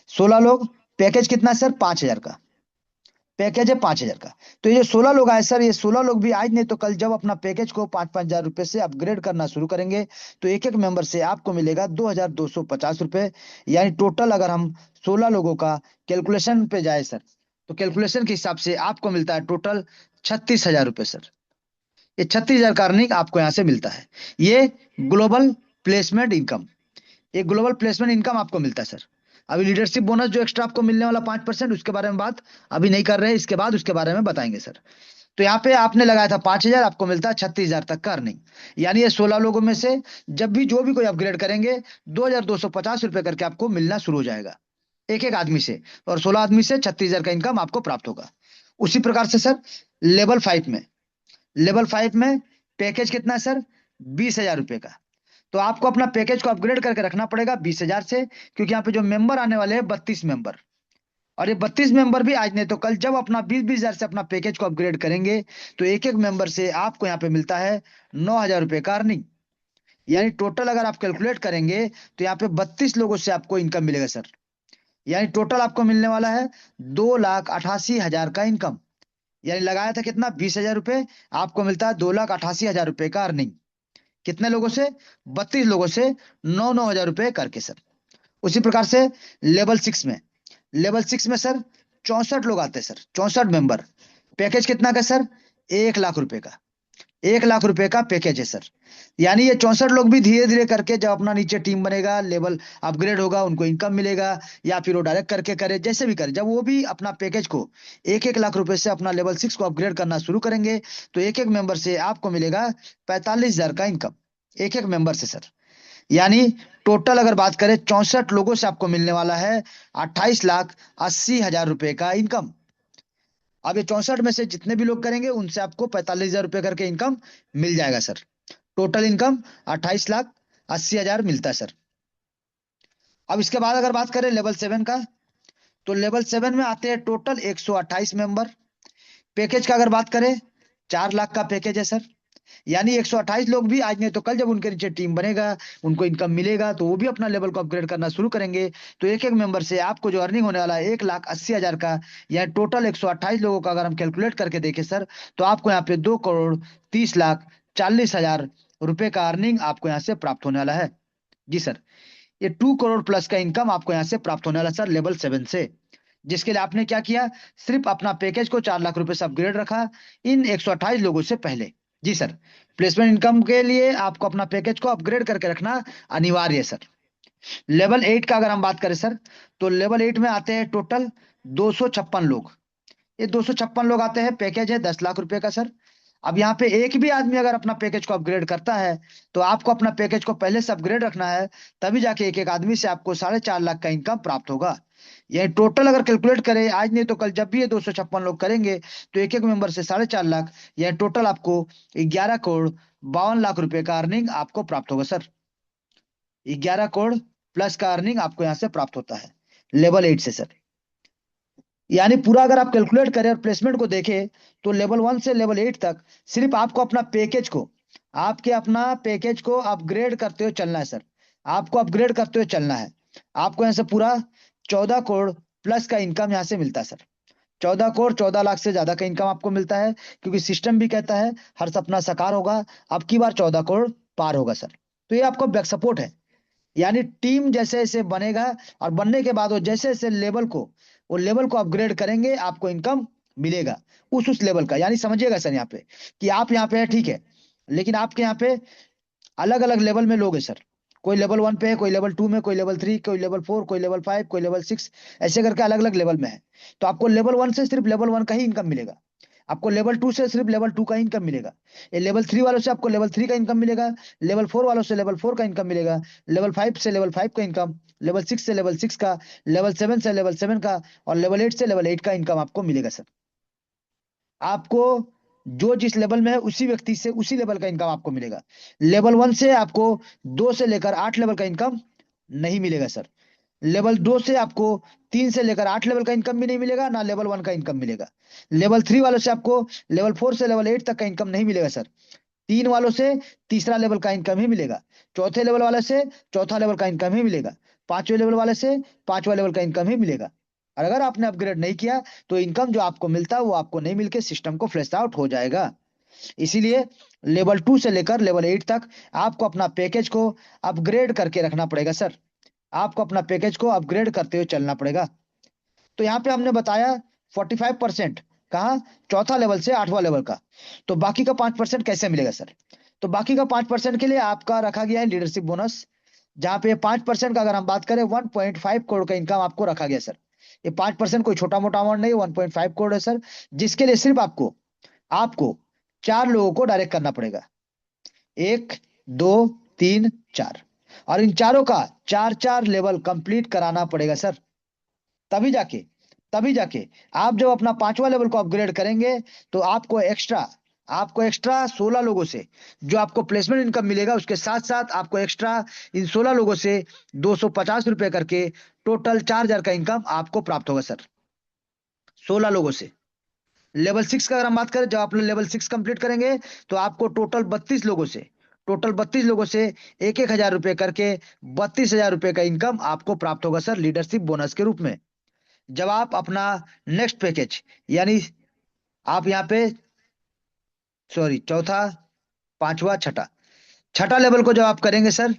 16 लोग, पैकेज कितना है सर? 5000 का पैकेज है, 5000 का। तो ये जो 16 लोग आए सर, ये 16 लोग भी आज नहीं तो कल जब अपना पैकेज को 5-5 हजार रुपए से अपग्रेड करना शुरू करेंगे, तो एक एक मेंबर से आपको मिलेगा 2250 रुपए। यानी टोटल अगर हम 16 लोगों का कैलकुलेशन पे जाए सर, तो कैलकुलेशन के हिसाब से आपको मिलता है टोटल 36 हजार रुपए सर। ये 36 हजार का अर्निंग आपको यहाँ से मिलता है। ये ग्लोबल प्लेसमेंट इनकम, एक ग्लोबल प्लेसमेंट इनकम आपको मिलता है सर। अभी लीडरशिप बोनस जो एक्स्ट्रा आपको मिलने वाला 5%, उसके बारे में बात अभी नहीं कर रहे हैं, इसके बाद उसके बारे में बताएंगे सर। तो यहाँ पे आपने लगाया था 5000, आपको मिलता है 36 हजार तक का अर्निंग। यानी ये 16 लोगों में से जब भी जो भी कोई अपग्रेड करेंगे 2250 रुपए करके आपको मिलना शुरू हो जाएगा एक एक आदमी से। और 16 आदमी से 36 हजार का इनकम आपको प्राप्त होगा। उसी प्रकार से सर लेवल 5 में पैकेज कितना है सर? 20 हजार रुपए का। तो आपको अपना पैकेज को अपग्रेड करके रखना पड़ेगा 20 हजार से, क्योंकि यहाँ पे जो मेंबर आने वाले हैं 32 मेंबर। और ये 32 मेंबर भी आज नहीं तो कल जब अपना 20-20 हजार से अपना पैकेज को अपग्रेड करेंगे, तो एक एक मेंबर से आपको यहाँ पे मिलता है 9000 रुपए का अर्निंग। यानी टोटल अगर आप कैलकुलेट करेंगे तो यहाँ पे 32 लोगों से आपको इनकम मिलेगा सर। यानी टोटल आपको मिलने वाला है 2,88,000 का इनकम। यानी लगाया था कितना? 20 हजार रुपए, आपको मिलता है 2,88,000 रुपए का अर्निंग। कितने लोगों से? 32 लोगों से 9-9 हजार रुपए करके सर। उसी प्रकार से लेवल 6 में सर 64 लोग आते हैं सर, 64 मेंबर। पैकेज कितना का सर? 1 लाख रुपए का। 1 लाख रुपए का पैकेज है सर। यानी ये 64 लोग भी धीरे धीरे करके जब अपना नीचे टीम बनेगा, लेवल अपग्रेड होगा, उनको इनकम मिलेगा, या फिर वो डायरेक्ट करके करे, जैसे भी करे, जब वो भी अपना पैकेज को 1-1 लाख रुपए से अपना लेवल 6 को अपग्रेड करना शुरू करेंगे, तो एक एक मेंबर से आपको मिलेगा 45 हजार का इनकम एक एक मेंबर से सर। यानी टोटल अगर बात करें 64 लोगों से आपको मिलने वाला है 28,80,000 रुपए का इनकम। अब ये 64 में से जितने भी लोग करेंगे उनसे आपको 45 हजार रुपए करके इनकम मिल जाएगा सर। टोटल इनकम 28,80,000 मिलता है सर। अब इसके बाद अगर बात करें लेवल 7 का, तो लेवल 7 में आते हैं टोटल 128 मेंबर। पैकेज का अगर बात करें 4 लाख का पैकेज है सर। यानी 128 लोग भी आज नहीं तो कल जब उनके नीचे टीम बनेगा, उनको इनकम मिलेगा, तो वो भी अपना लेवल को अपग्रेड करना शुरू करेंगे। तो एक एक मेंबर से आपको जो अर्निंग होने वाला है 1,80,000 का, या टोटल 128 लोगों का अगर हम कैलकुलेट करके देखें सर, तो आपको यहाँ पे 2,30,40,40,000 रुपए का अर्निंग आपको यहाँ से प्राप्त होने वाला है। जी सर। ये 2 करोड़ प्लस का इनकम आपको यहाँ से प्राप्त होने वाला सर लेवल 7 से। जिसके लिए आपने क्या किया? सिर्फ अपना पैकेज को 4 लाख रुपए से अपग्रेड रखा इन 128 लोगों से पहले। जी सर। प्लेसमेंट इनकम के लिए आपको अपना पैकेज को अपग्रेड करके रखना अनिवार्य है सर। लेवल 8 का अगर हम बात करें सर, तो लेवल 8 में आते हैं टोटल 256 लोग। ये 256 लोग आते हैं, पैकेज है 10 लाख रुपए का सर। अब यहाँ पे एक भी आदमी अगर अपना पैकेज को अपग्रेड करता है, तो आपको अपना पैकेज को पहले से अपग्रेड रखना है, तभी जाके एक एक आदमी से आपको 4.5 लाख का इनकम प्राप्त होगा। ये टोटल अगर कैलकुलेट करें आज नहीं तो कल जब भी ये 256 लोग करेंगे, तो एक एक मेंबर से 4.5 लाख, यह टोटल आपको 11 करोड़ 52 लाख रुपए का अर्निंग आपको प्राप्त होगा सर। 11 करोड़ प्लस का अर्निंग आपको यहाँ से प्राप्त होता है लेवल 8 से सर। यानी पूरा अगर आप कैलकुलेट करें और प्लेसमेंट को देखें, तो लेवल 1 से लेवल 8 तक सिर्फ आपको अपना पैकेज को, आपके अपना पैकेज को अपग्रेड करते हुए चलना है सर। आपको अपग्रेड करते हुए चलना है। आपको यहाँ से पूरा 14 करोड़ प्लस का इनकम यहाँ से मिलता है सर। 14 करोड़ 14 लाख से ज्यादा का इनकम आपको मिलता है, क्योंकि सिस्टम भी कहता है हर सपना साकार होगा। अब की बार 14 करोड़ पार होगा सर। तो ये आपको बैक सपोर्ट है। यानी टीम जैसे जैसे बनेगा, और बनने के बाद वो जैसे जैसे लेवल को अपग्रेड करेंगे, आपको इनकम मिलेगा उस लेवल का। यानी समझिएगा सर यहाँ पे कि आप यहाँ पे है ठीक है, लेकिन आपके यहाँ पे अलग अलग लेवल में लोग हैं सर। कोई लेवल 1 पे है, कोई लेवल 2 में, कोई लेवल 3, कोई लेवल 4, कोई लेवल 5, कोई लेवल 6, ऐसे करके अलग अलग लेवल में है। तो आपको लेवल 1 से सिर्फ लेवल 1 का ही इनकम मिलेगा, आपको लेवल 2 से सिर्फ लेवल 2 का ही इनकम मिलेगा, ये लेवल 3 वालों से आपको लेवल 3 का इनकम मिलेगा, लेवल 4 वालों से लेवल 4 का इनकम मिलेगा, लेवल 5 से लेवल 5 का इनकम, लेवल 6 से लेवल 6 का, लेवल 7 से लेवल 7 का, और लेवल 8 से लेवल 8 का इनकम आपको मिलेगा सर। आपको जो जिस लेवल में है उसी व्यक्ति से उसी लेवल का इनकम आपको मिलेगा। लेवल 1 से आपको 2 से लेकर 8 लेवल का इनकम नहीं मिलेगा सर। लेवल 2 से आपको 3 से लेकर 8 लेवल का इनकम भी नहीं मिलेगा, ना लेवल 1 का इनकम मिलेगा। लेवल 3 वालों से आपको लेवल 4 से लेवल 8 तक का इनकम नहीं मिलेगा सर। 3 वालों से तीसरा लेवल का इनकम ही मिलेगा। चौथे लेवल वाले से चौथा लेवल का इनकम ही मिलेगा। पांचवें लेवल वाले से पांचवा लेवल का इनकम ही मिलेगा। और अगर आपने अपग्रेड नहीं किया तो इनकम जो आपको मिलता है वो आपको नहीं मिलके सिस्टम को फ्लैश आउट हो जाएगा। इसीलिए लेवल 2 से लेकर लेवल 8 तक आपको अपना पैकेज को अपग्रेड करके रखना पड़ेगा सर। आपको अपना पैकेज को अपग्रेड करते हुए चलना पड़ेगा। तो यहाँ पे हमने बताया 45% कहा, चौथा लेवल से 8वां लेवल का। तो बाकी का 5% कैसे मिलेगा सर? तो बाकी का 5% के लिए आपका रखा गया है लीडरशिप बोनस, जहां पे 5% का अगर हम बात करें 1.5 करोड़ का इनकम आपको रखा गया सर। ये 5% कोई छोटा मोटा अमाउंट नहीं, 1.5 करोड़ है सर, जिसके लिए सिर्फ आपको आपको 4 लोगों को डायरेक्ट करना पड़ेगा। 1, 2, 3, 4, और इन चारों का 4 4 लेवल कंप्लीट कराना पड़ेगा सर। तभी जाके तभी जाके आप जब अपना 5वां लेवल को अपग्रेड करेंगे तो आपको एक्स्ट्रा 16 लोगों से जो आपको प्लेसमेंट इनकम मिलेगा, उसके साथ साथ आपको एक्स्ट्रा इन 16 लोगों से 250 रुपए करके टोटल 4,000 का इनकम आपको प्राप्त होगा सर, 16 लोगों से। लेवल 6 का अगर हम बात करें, जब आप लेवल 6 कंप्लीट करेंगे तो आपको टोटल 32 लोगों से 1,000 रुपए करके 32,000 रुपए का इनकम आपको प्राप्त होगा सर, लीडरशिप बोनस के रूप में। जब आप अपना नेक्स्ट पैकेज, यानी आप यहाँ पे सॉरी चौथा, पांचवा, छठा, छठा लेवल को जब आप करेंगे सर,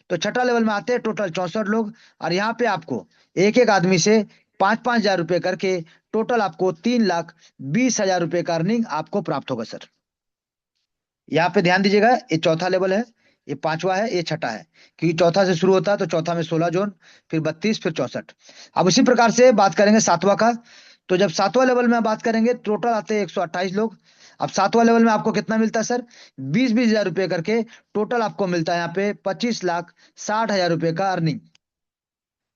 तो छठा लेवल में आते हैं टोटल 64 लोग, और यहाँ पे आपको एक एक आदमी से 5 5 हजार रुपए करके टोटल आपको 3,20,000 रुपए का अर्निंग आपको प्राप्त होगा सर। यहाँ पे ध्यान दीजिएगा, ये चौथा लेवल है, ये पांचवा है, ये छठा है, क्योंकि चौथा से शुरू होता है तो चौथा में 16 जोन, फिर 32, फिर 64। अब इसी प्रकार से बात करेंगे सातवां का। तो जब सातवां लेवल में बात करेंगे टोटल आते हैं 128 लोग। अब सातवां लेवल में आपको कितना मिलता है सर? 20 20 हजार रुपए करके टोटल आपको मिलता है यहाँ पे 25,60,000 रुपए का अर्निंग।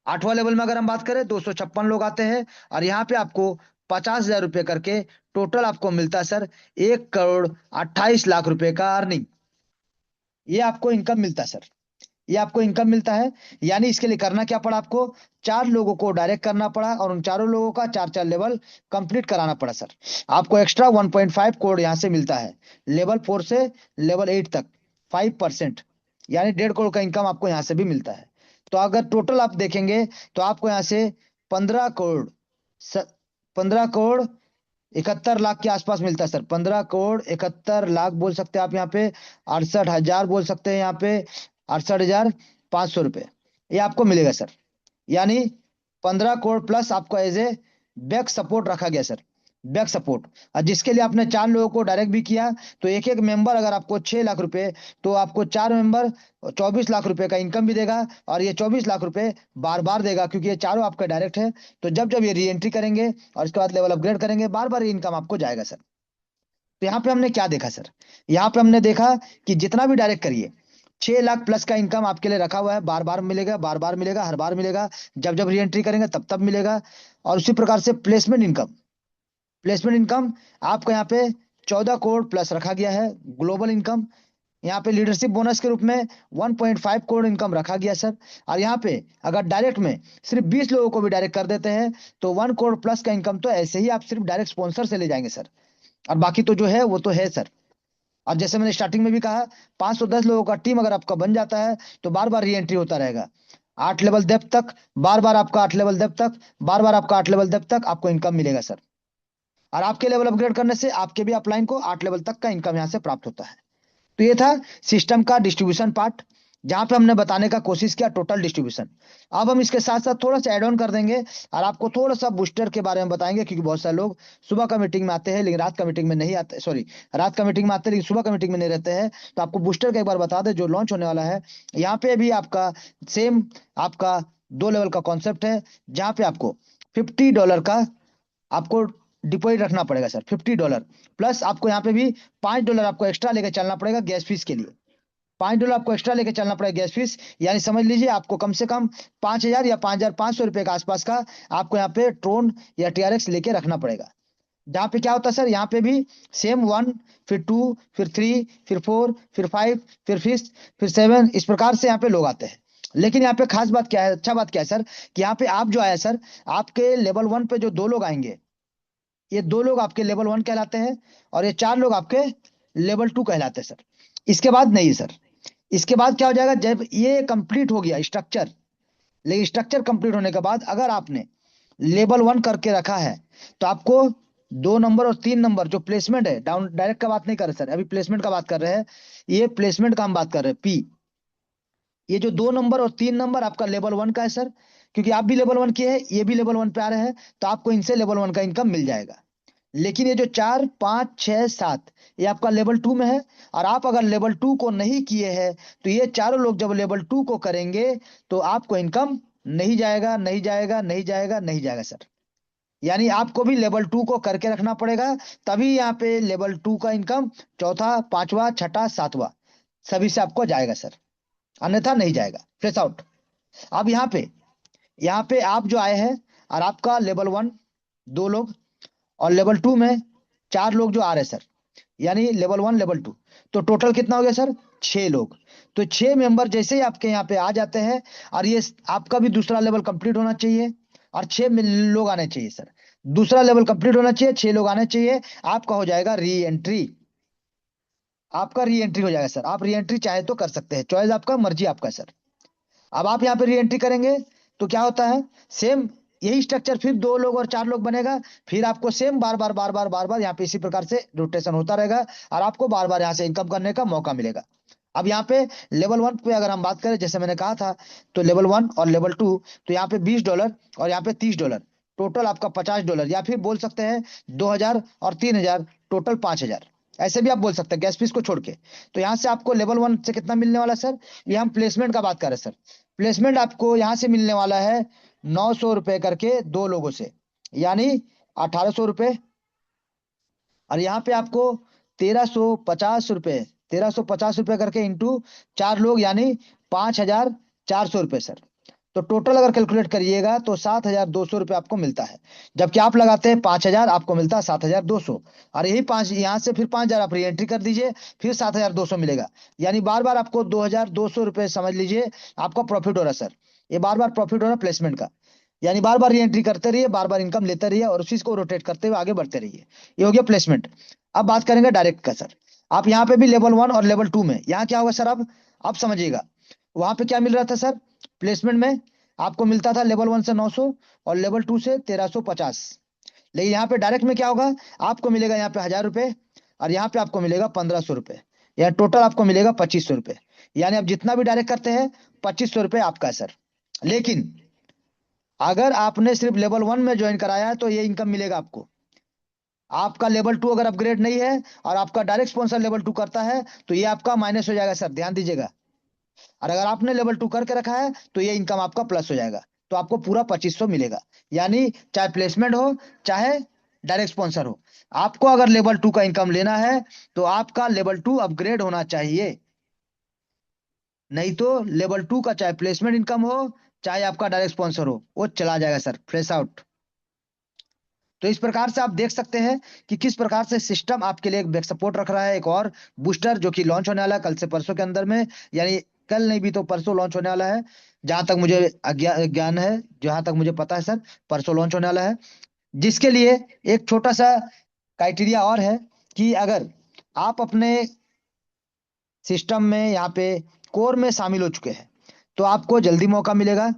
आठवां लेवल में अगर हम बात करें 256 लोग आते हैं, और यहाँ पे आपको 50,000 रुपए करके टोटल आपको मिलता है सर 1,28 लाख रुपए का अर्निंग। ये आपको इनकम मिलता है सर, ये आपको इनकम मिलता है। यानी इसके लिए करना क्या पड़ा आपको? 4 लोगों को डायरेक्ट करना पड़ा, और उन चारों लोगों का 4 4 लेवल कंप्लीट कराना पड़ा सर। आपको एक्स्ट्रा 1.5 करोड़ यहाँ से मिलता है, लेवल 4 से लेवल 8 तक 5%, यानी 1.5 करोड़ का इनकम आपको यहाँ से भी मिलता है। तो अगर टोटल आप देखेंगे तो आपको यहाँ से 15 करोड़ 15 करोड़ 71 लाख के आसपास मिलता है सर। 15 करोड़ 71 लाख बोल सकते हैं आप यहाँ पे, 68 हजार बोल सकते हैं यहाँ पे, 68,500 रुपए ये आपको मिलेगा सर। यानी 15 करोड़ प्लस आपको एज ए बैक सपोर्ट रखा गया सर, बैक सपोर्ट। और जिसके लिए आपने 4 लोगों को डायरेक्ट भी किया, तो एक एक मेंबर अगर आपको 6 लाख रुपए, तो आपको 4 मेंबर 24 लाख रुपए का इनकम भी देगा, और ये 24 लाख रुपए बार बार देगा, क्योंकि ये चारों आपके डायरेक्ट है। तो जब जब ये री एंट्री करेंगे और इसके बाद लेवल अपग्रेड करेंगे, बार बार ये इनकम आपको जाएगा सर। तो यहाँ पे हमने क्या देखा सर? यहाँ पे हमने देखा कि जितना भी डायरेक्ट करिए 6 लाख प्लस का इनकम आपके लिए रखा हुआ है, बार बार मिलेगा, बार बार मिलेगा, हर बार मिलेगा, जब जब री एंट्री करेंगे तब तब मिलेगा। और उसी प्रकार से प्लेसमेंट इनकम आपको यहाँ पे 14 करोड़ प्लस रखा गया है। ग्लोबल इनकम यहाँ पे लीडरशिप बोनस के रूप में 1.5 करोड़ इनकम रखा गया सर। और यहाँ पे अगर डायरेक्ट में सिर्फ 20 लोगों को भी डायरेक्ट कर देते हैं तो 1 करोड़ प्लस का इनकम तो ऐसे ही आप सिर्फ डायरेक्ट स्पॉन्सर से ले जाएंगे सर। और बाकी तो जो है वो तो है सर। और जैसे मैंने स्टार्टिंग में भी कहा, 510 लोगों का टीम अगर आपका बन जाता है तो बार बार री एंट्री होता रहेगा। 8 लेवल डेप्थ तक, बार बार आपका 8 लेवल डेप्थ तक, बार बार आपका 8 लेवल डेप्थ तक आपको इनकम मिलेगा सर। और आपके लेवल अपग्रेड करने से आपके भी अपलाइन को 8 लेवल तक का इनकम यहाँ से प्राप्त होता है। तो ये था सिस्टम का डिस्ट्रीब्यूशन पार्ट। जहां पे हमने बताने का कोशिश किया टोटल डिस्ट्रीब्यूशन। अब हम इसके साथ साथ थोड़ा सा ऐड ऑन कर देंगे और आपको थोड़ा सा बूस्टर के बारे में बताएंगे, क्योंकि बहुत सारे लोग सुबह का मीटिंग में आते हैं लेकिन रात का मीटिंग में नहीं आते, सॉरी, रात का मीटिंग में आते हैं लेकिन सुबह का मीटिंग में नहीं रहते हैं। तो आपको बूस्टर का एक बार बता दें जो लॉन्च होने वाला है। यहाँ पे भी आपका सेम, आपका 2 लेवल का कॉन्सेप्ट है, जहाँ पे आपको $50 का आपको डिपॉजिट रखना पड़ेगा सर, $50 प्लस आपको यहाँ पे भी $5 आपको एक्स्ट्रा लेके चलना पड़ेगा गैस फीस के लिए। $5 आपको एक्स्ट्रा लेके चलना पड़ेगा गैस फीस, यानी समझ लीजिए आपको कम से कम 5,000 या 5,500 रुपए के आसपास का आपको यहाँ पे ट्रोन या TRX लेके रखना पड़ेगा। जहाँ पे क्या होता है सर, यहाँ पे भी सेम 1, फिर 2, फिर 3, फिर 4, फिर 5, फिर 5, फिर 7, इस प्रकार से यहाँ पे लोग आते हैं। लेकिन यहाँ पे खास बात क्या है, अच्छा बात क्या है सर, कि यहाँ पे आप जो आया सर, आपके लेवल 1 पे जो 2 लोग आएंगे, ये 2 लोग आपके लेवल 1 कहलाते हैं, और ये 4 लोग आपके लेवल 2 कहलाते हैं सर। इसके बाद नहीं सर, इसके बाद क्या हो जाएगा, जब ये कंप्लीट हो गया स्ट्रक्चर, लेकिन स्ट्रक्चर कंप्लीट होने के बाद अगर आपने लेवल 1 करके रखा है, तो आपको 2 नंबर और 3 नंबर जो प्लेसमेंट है, डाउन डायरेक्ट का बात नहीं कर रहे सर, अभी प्लेसमेंट का बात कर रहे हैं, ये प्लेसमेंट का हम बात कर रहे हैं, पी। ये जो 2 नंबर और 3 नंबर आपका लेवल 1 का है सर, क्योंकि आप भी लेवल 1 के हैं, ये भी लेवल 1 पे आ रहे हैं, तो आपको इनसे लेवल 1 का इनकम मिल जाएगा। लेकिन ये जो 4, 5, 6, 7, ये आपका लेवल 2 में है, और आप अगर लेवल 2 को नहीं किए हैं, तो ये चारों लोग जब लेवल 2 को करेंगे, तो आपको इनकम नहीं जाएगा, नहीं जाएगा, नहीं जाएगा, नहीं जाएगा सर। यानी आपको भी लेवल 2 को करके रखना पड़ेगा, तभी यहाँ पे लेवल 2 का इनकम चौथा, पांचवा, छठा, सातवां सभी से आपको जाएगा सर, अन्यथा नहीं जाएगा। Fresh out. अब यहाँ पे आप जो आए हैं, और आपका लेवल 1 2 लोग, और लेवल 2 में 4 लोग जो आ रहे हैं सर, यानी लेवल 1 लेवल 2, तो टोटल कितना हो गया सर, 6 लोग। तो 6 मेंबर जैसे ही आपके यहाँ पे आ जाते हैं, और ये आपका भी दूसरा लेवल कंप्लीट होना चाहिए, और 6 लोग आने चाहिए सर, दूसरा लेवल कंप्लीट होना चाहिए, 6 लोग आने चाहिए, आपका हो जाएगा री एंट्री। आपका री एंट्री हो जाएगा सर, आप री एंट्री चाहे तो कर सकते हैं, चॉइस आपका, मर्जी आपका सर। अब आप यहाँ पे री एंट्री करेंगे, तो क्या होता है, सेम यही स्ट्रक्चर, फिर 2 लोग और 4 लोग बनेगा, फिर आपको सेम बार बार बार बार बार बार यहाँ पे इसी प्रकार से रोटेशन होता रहेगा, और आपको बार बार यहाँ से इनकम करने का मौका मिलेगा। अब यहाँ पे लेवल 1 पे अगर हम बात करें, जैसे मैंने कहा था, तो लेवल 1 और लेवल 2, तो यहाँ पे $20 और यहाँ पे $30, टोटल आपका $50, या फिर बोल सकते हैं 2,000 और 3,000, टोटल 5,000, ऐसे भी आप बोल सकते हैं गैस फीस को छोड़ के। तो यहाँ से आपको लेवल 1 से कितना मिलने वाला है सर, ये हम प्लेसमेंट का बात कर रहे हैं सर, प्लेसमेंट आपको यहाँ से मिलने वाला है 900 रुपए करके 2 लोगों से, यानी 1,800 रुपए, और यहाँ पे आपको 1,350 रुपए, 1,350 रुपए करके इंटू 4 लोग, यानी 5,400 रुपए सर। तो टोटल अगर कैलकुलेट करिएगा तो 7,200 रुपये आपको मिलता है, जबकि आप लगाते हैं 5,000, आपको मिलता है 7,200। और यही पांच, यहाँ से फिर 5,000 आप री एंट्री कर दीजिए, फिर 7,200 मिलेगा, यानी बार बार आपको 2,200 रुपये समझ लीजिए आपका प्रॉफिट हो रहा है सर। ये बार बार प्रॉफिट हो रहा है प्लेसमेंट का, यानी बार बार री एंट्री करते रहिए, बार बार इनकम लेते रहिए, और उसी को रोटेट करते हुए आगे बढ़ते रहिए। ये हो गया प्लेसमेंट। अब बात करेंगे डायरेक्ट का सर। आप यहाँ पे भी लेवल 1 और लेवल 2 में यहाँ क्या होगा सर, अब समझिएगा, वहां पे क्या मिल रहा था सर, प्लेसमेंट में आपको मिलता था लेवल 1 से 900, और लेवल 2 से 1,350। लेकिन यहाँ पे डायरेक्ट में क्या होगा, आपको मिलेगा यहाँ पे 1,000 रुपए, और यहाँ पे आपको मिलेगा 1,500 रुपए, या टोटल आपको मिलेगा 2,500 रुपए। यानी आप जितना भी डायरेक्ट करते हैं, 2,500 रुपए आपका है सर। लेकिन अगर आपने सिर्फ लेवल 1 में ज्वाइन कराया है, तो ये इनकम मिलेगा आपको। आपका लेवल 2 अगर अपग्रेड नहीं है, और आपका डायरेक्ट स्पॉन्सर लेवल 2 करता है, तो ये आपका माइनस हो जाएगा सर, ध्यान दीजिएगा। और अगर आपने लेवल 2 करके रखा है, तो ये इनकम आपका प्लस हो जाएगा, तो आपको पूरा 2,500 मिलेगा। यानी चाहे प्लेसमेंट हो, चाहे डायरेक्ट स्पॉन्सर हो, आपको अगर लेवल 2 का इनकम लेना है, तो आपका लेवल 2 अपग्रेड होना चाहिए। नहीं तो लेवल 2 का चाहे प्लेसमेंट इनकम हो, चाहे आपका डायरेक्ट स्पॉन्सर हो, वो चला जाएगा सर, फ्रेश आउट। तो इस प्रकार से आप देख सकते हैं कि किस प्रकार से सिस्टम आपके लिए एक बैक सपोर्ट रख रहा है, एक और बूस्टर जो कि लॉन्च होने वाला है कल से परसों के अंदर में, यानी कल नहीं भी तो परसों लॉन्च होने वाला है। जहां तक मुझे ज्ञान है, जहां तक मुझे पता है सर, परसों लॉन्च होने वाला है। जिसके लिए एक छोटा सा क्राइटेरिया और है, कि अगर आप अपने सिस्टम में यहाँ पे कोर में शामिल हो चुके हैं, तो आपको जल्दी मौका मिलेगा,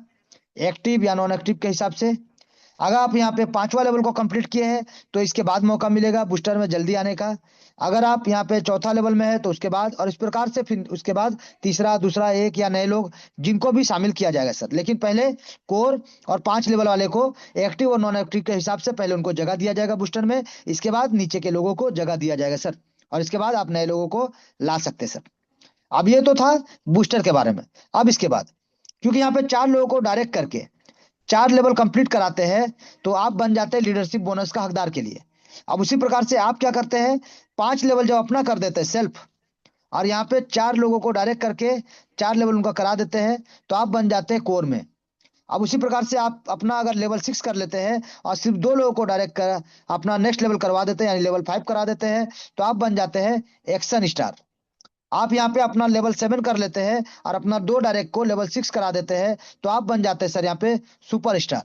एक्टिव या नॉन एक्टिव के हिसाब से। अगर आप यहाँ पे पांचवा लेवल को कंप्लीट किए हैं तो इसके बाद मौका मिलेगा बूस्टर में जल्दी आने का। अगर आप यहाँ पे चौथा लेवल में है तो उसके बाद, और इस प्रकार से फिर उसके बाद तीसरा, दूसरा, एक या नए लोग जिनको भी शामिल किया जाएगा सर। लेकिन पहले कोर और 5 लेवल वाले को एक्टिव और नॉन एक्टिव के हिसाब से पहले उनको जगह दिया जाएगा बूस्टर में, इसके बाद नीचे के लोगों को जगह दिया जाएगा सर, और इसके बाद आप नए लोगों को ला सकते हैं सर। अब ये तो था बूस्टर के बारे में। अब इसके बाद, क्योंकि यहाँ पे 4 लोगों को डायरेक्ट करके 4 लेवल कंप्लीट कराते हैं, तो आप बन जाते हैं लीडरशिप बोनस का हकदार के लिए। अब उसी प्रकार से आप क्या करते हैं, 5 लेवल जब अपना कर देते हैं सेल्फ, और यहाँ पे 4 लोगों को डायरेक्ट करके 4 लेवल उनका करा देते हैं, तो आप बन जाते हैं कोर में। अब उसी प्रकार से आप अपना अगर लेवल 6 कर लेते हैं और सिर्फ 2 लोगों को डायरेक्ट कर अपना नेक्स्ट लेवल करवा देते हैं, यानी लेवल 5 करा देते हैं, तो आप बन जाते हैं एक्शन स्टार। आप यहाँ पे अपना लेवल 7 कर लेते हैं और अपना 2 डायरेक्ट को लेवल 6 करा देते हैं, तो आप बन जाते हैं सर यहाँ पे सुपर स्टार।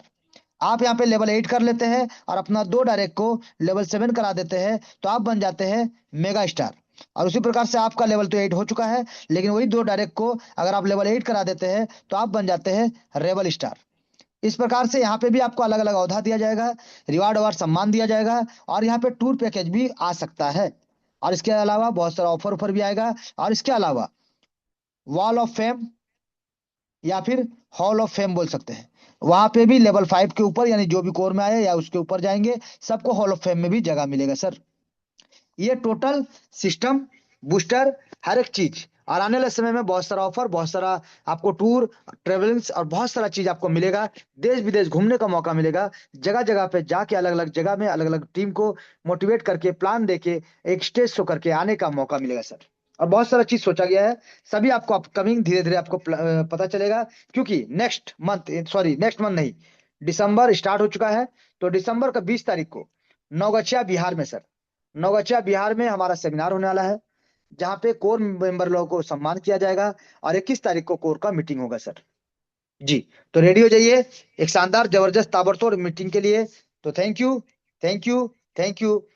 आप यहाँ पे लेवल 8 कर लेते हैं और अपना 2 डायरेक्ट को लेवल 7 करा देते हैं, तो आप बन जाते हैं मेगा स्टार। और उसी प्रकार से आपका लेवल तो 8 हो चुका है, लेकिन वही 2 डायरेक्ट को अगर आप लेवल 8 करा देते हैं तो आप बन जाते हैं रेबल स्टार। इस प्रकार से यहाँ पे भी आपको अलग अलग औहदा दिया जाएगा, रिवार्ड और सम्मान दिया जाएगा, और यहाँ पे टूर पैकेज भी आ सकता है। और इसके अलावा बहुत सारा ऑफर ऑफर भी आएगा। और इसके अलावा वॉल ऑफ फेम या फिर हॉल ऑफ फेम बोल सकते हैं, वहां पे भी लेवल 5 के ऊपर, यानी जो भी कोर में आए या उसके ऊपर जाएंगे, सबको हॉल ऑफ फेम में भी जगह मिलेगा सर। ये टोटल सिस्टम, बूस्टर, हर एक चीज। और आने वाले समय में बहुत सारा ऑफर, बहुत सारा आपको टूर, ट्रेवलिंग्स और बहुत सारा चीज आपको मिलेगा। देश विदेश घूमने का मौका मिलेगा, जगह जगह पे जाके अलग अलग जगह में अलग अलग टीम को मोटिवेट करके, प्लान देके, एक स्टेज शो करके आने का मौका मिलेगा सर। और बहुत सारा चीज सोचा गया है, सभी आपको अपकमिंग धीरे धीरे आपको पता चलेगा। क्योंकि next month, sorry next month नहीं, दिसंबर स्टार्ट हो चुका है। तो दिसंबर का 20 तारीख को नौगछिया बिहार में सर, नौगछिया बिहार में हमारा सेमिनार होने वाला है, जहाँ पे कोर मेंबर लोगों को सम्मान किया जाएगा। और 21 तारीख को कोर का मीटिंग होगा सर। जी, तो रेडी हो जाइए एक शानदार, जबरदस्त, ताबड़तोड़ मीटिंग के लिए। तो thank you, thank you, thank you.